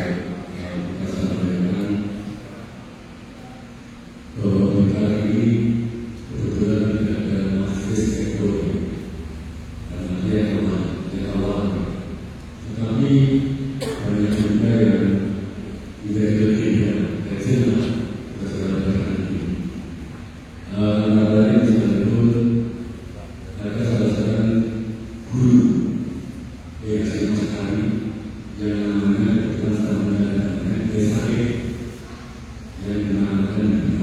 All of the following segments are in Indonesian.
terkait kita sampaikan bahwa kita ini kebetulan tidak ada majelis ekonomi karena dia kawan, tetapi banyak juga yang tidak lebih kecil kesadaran ini. Antara lain disebut ada salah satu guru yang sekali yang namanya Desai yang dinamakan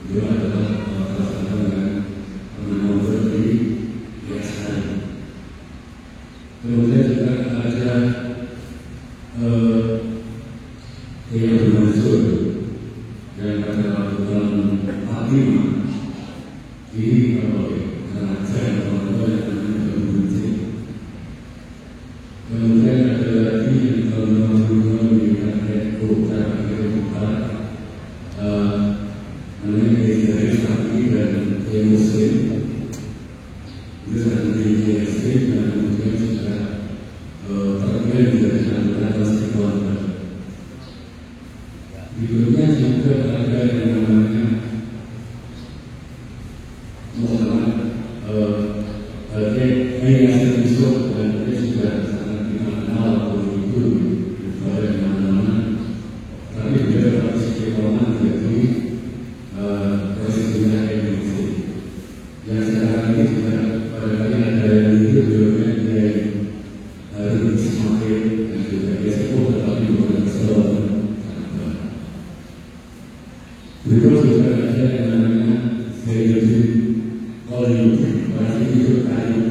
dia adalah salah satu yang pernah ngobrol di Desai. Kemudian juga ada yang bermaksud yang pada waktu tahun 45 ini saya orang-orang yang namanya bermuncul. Kemudian ada lagi yang tahun 2002 di kota namanya dari Sapi dan yang Muslim itu sangat tinggi ekstrim dan kemudian juga terkenal dari antara istiqomah. Berikutnya juga ada yang namanya Muhammad Yayasan Yusuf dan dia juga sangat dikenal begitu pada mana-mana. Tapi dia dapat istiqomah jadi presidennya Indonesia. Yang sekarang ini juga pada kali ada yang itu beliaunya dari Ismail dan juga dia sepuh tetapi bukan selalu. Berikut juga ada yang namanya Sayyidul Qayyum, berarti itu Qayyum.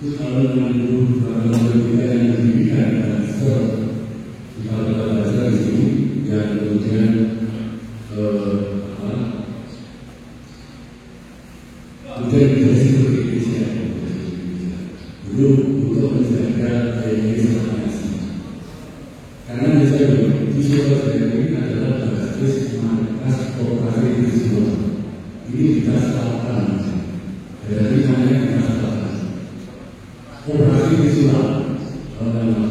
Itu kalau mengandung kita yang pendidikan dan kalau kita baca di sini dan kemudian dari situ Indonesia belum untuk menjaga Indonesia karena misalnya di sekolah ini adalah basis markas operasi visual ini kita selatan dari namanya kita selatan operasi visual karena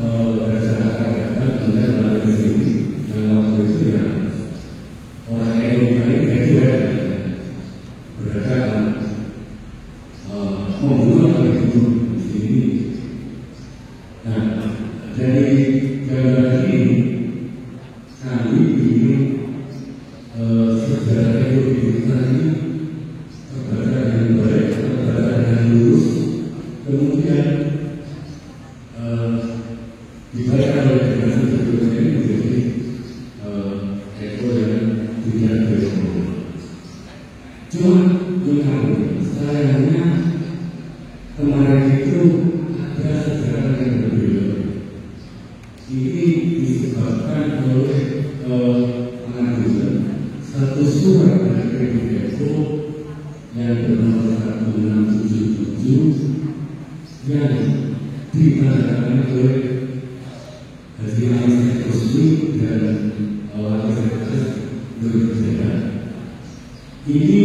berdasarkan data kemudian dari sini dan waktu itu ya orang Eropa ini graduate berdasarkan membuat itu di sini. Nah dari gambar ini kami ingin sejarah ekonomi kita ini terbaca dengan baik, terbaca dengan lurus, kemudian dibaca oleh generasi berikutnya ini menjadi eko yang tidak berekonomi. Cuma sayangnya kemarin itu ada sejarah yang berbeda. Ini disebabkan oleh pengambilan satu surat dari PBFO yang bernomor 1677 yang ditandatangani oleh Haji Ahmad Rusli dan Wakil Sekretaris Indonesia. Ini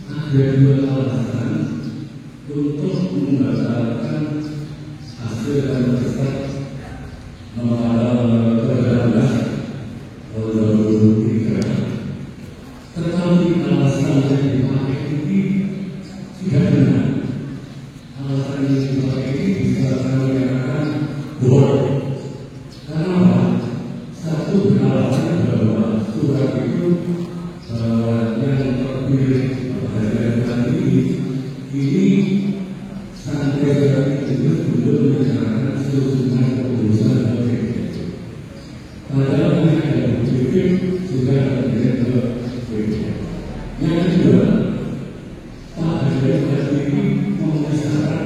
ada dua alasan untuk membatalkan hasil dan peserta nomor 13 tahun 2023. Tetapi alasan yang dipakai ini tidak benar. Alasan yang dipakai ini bisa kami katakan bohong. Karena apa? Satu beralasan bahwa surat itu yang terpilih pada ini sampai saat itu belum menjalankan sesungguhnya keputusan dari PBFO. Padahal ini ada bukti sudah terjadi ke PBFO. Yang kedua, Pak Haji ini memenuhi syarat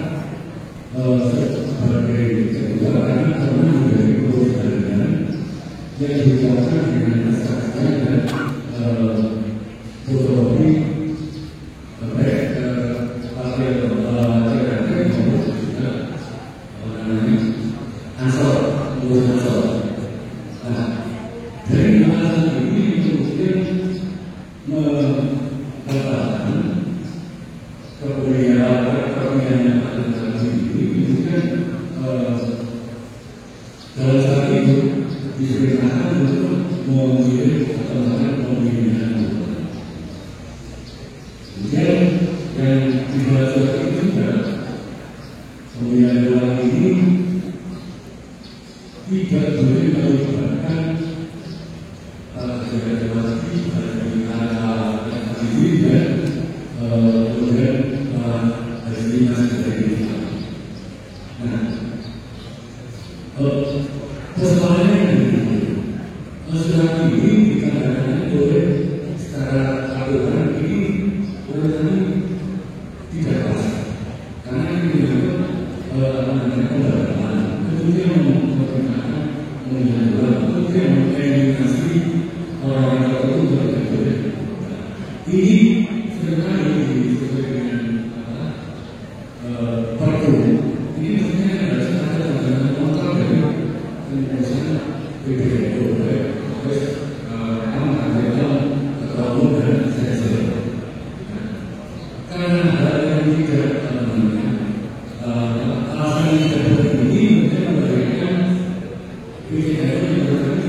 sebagai kedua karena pernah menjadi perusahaan yang dilakukan dengan naskah dan fotokopi baik ansor. Nah, dari alasan ini kemudian membatalkan kepemilikan yang ada dalam ini kemudian Dalam saat itu diperintahkan untuk memilih atau pemilihan. Kemudian yang dibaca itu juga pemilihan ulang ini tidak boleh melibatkan delegasi dari arah aktivis dan kemudian estimasi dari kita. Nah, persoalannya surat ini dikatakan oleh secara aturan ini urutannya tidak pas karena ini dianggap pembahasan kemudian memperkenalkan mengenai kemudian mengeliminasi orang-orang tertentu tidak boleh. Ini sebenarnya sesuai dengan perpu. Ini maksudnya adalah standar kontrol dari misalnya PBNU, terus ataupun dan saya. Karena hal yang tidak alasan yang tidak boleh ini mungkin memberikan PBNU yang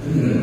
benar.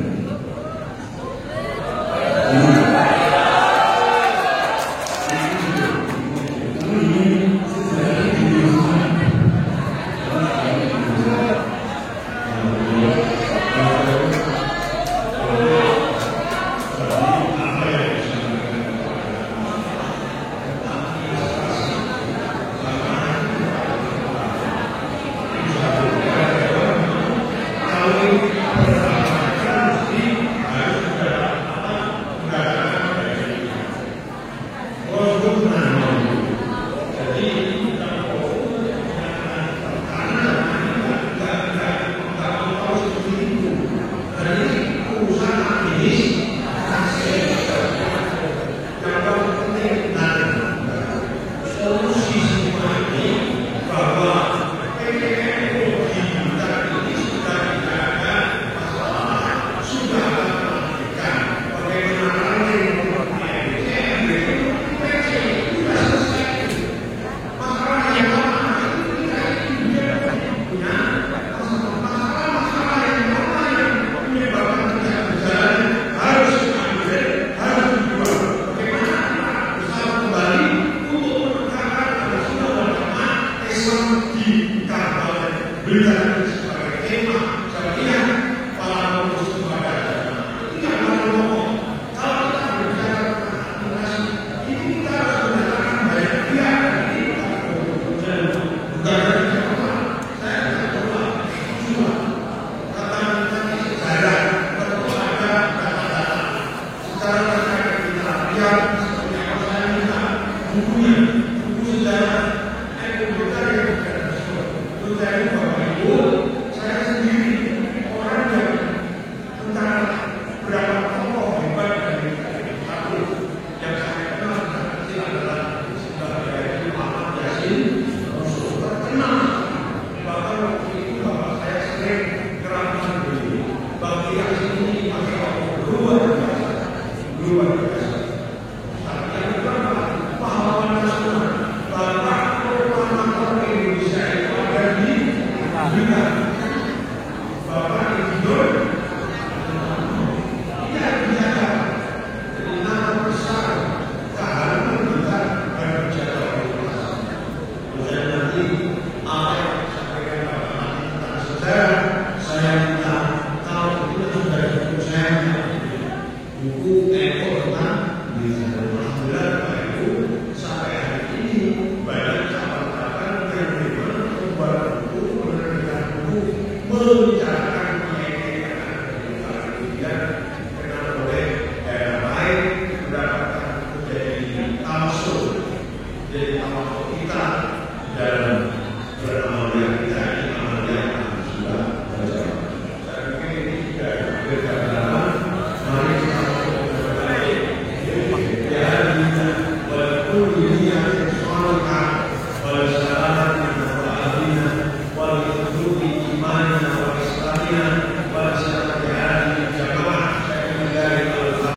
Mencari